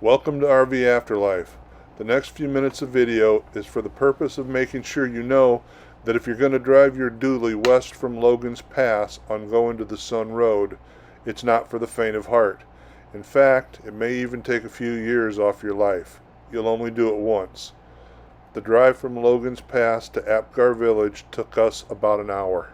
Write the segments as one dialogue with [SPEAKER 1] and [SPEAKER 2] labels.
[SPEAKER 1] Welcome to RV Afterlife. The next few minutes of video is for the purpose of making sure you know that if you're going to drive your dually west from Logan's Pass on Going to the Sun Road, it's not for the faint of heart. In fact, it may even take a few years off your life. You'll only do it once. The drive from Logan's Pass to Apgar Village took us about an hour.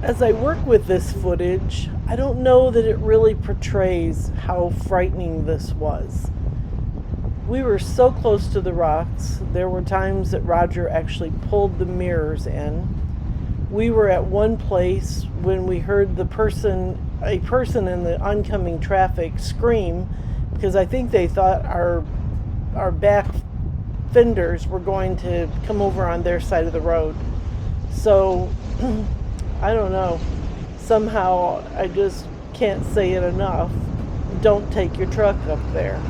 [SPEAKER 2] As I work with this footage, I don't know that it really portrays how frightening this was. We were so close to the rocks. There were times that Roger actually pulled the mirrors in. We were at one place when we heard a person in the oncoming traffic scream because I think they thought our back fenders were going to come over on their side of the road. So I don't know. Somehow I just can't say it enough. Don't take your truck up there.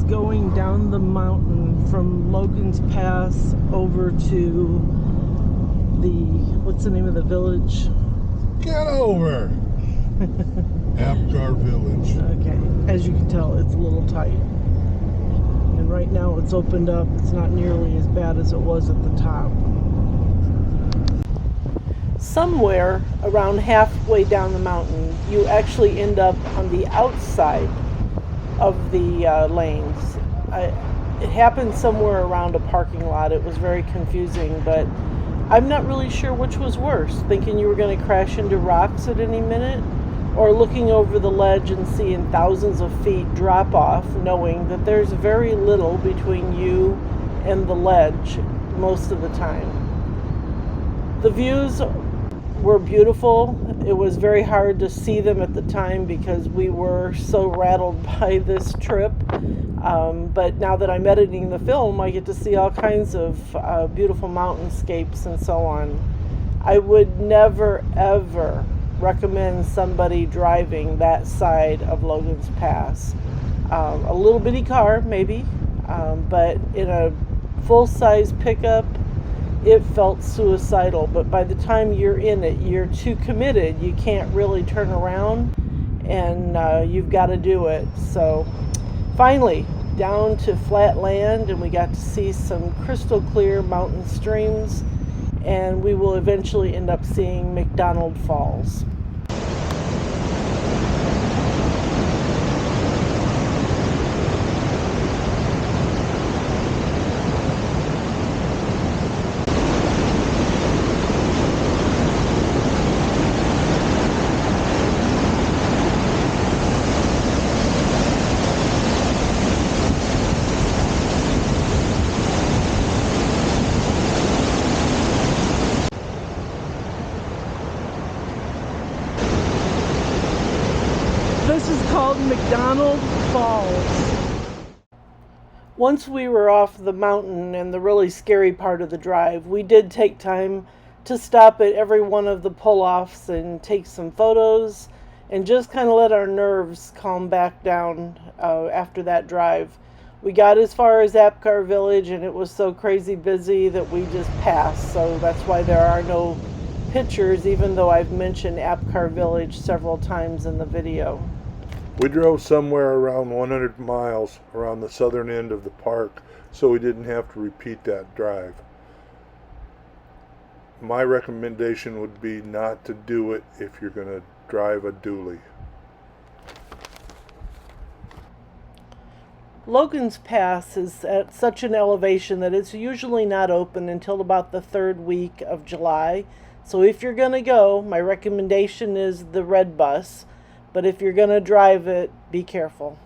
[SPEAKER 2] Going down the mountain from Logan's Pass over to what's the name of the village?
[SPEAKER 1] Get over! Apgar Village.
[SPEAKER 2] Okay, as you can tell, it's a little tight. And right now it's opened up. It's not nearly as bad as it was at the top. Somewhere around halfway down the mountain, you actually end up on the outside of the lanes. It happened somewhere around a parking lot. It was very confusing, but I'm not really sure which was worse, thinking you were going to crash into rocks at any minute, or looking over the ledge and seeing thousands of feet drop off, knowing that there's very little between you and the ledge most of the time. The views were beautiful. It was very hard to see them at the time because we were so rattled by this trip. But now that I'm editing the film, I get to see all kinds of beautiful mountainscapes and so on. I would never ever recommend somebody driving that side of Logan's Pass. A little bitty car maybe, but in a full-size pickup it felt suicidal. But by the time you're in it, you're too committed. You can't really turn around, and you've got to do it. So finally down to flat land, and we got to see some crystal clear mountain streams, and we will eventually end up seeing McDonald Falls. This is called McDonald Falls. Once we were off the mountain and the really scary part of the drive, we did take time to stop at every one of the pull-offs and take some photos and just kind of let our nerves calm back down after that drive. We got as far as Apgar Village, and it was so crazy busy that we just passed, so that's why there are no pictures, even though I've mentioned Apgar Village several times in the video.
[SPEAKER 1] We drove somewhere around 100 miles around the southern end of the park, so we didn't have to repeat that drive. My recommendation would be not to do it if you're going to drive a dually.
[SPEAKER 2] Logan's Pass is at such an elevation that it's usually not open until about the third week of July. So if you're going to go, my recommendation is the red bus. But if you're going to drive it, be careful.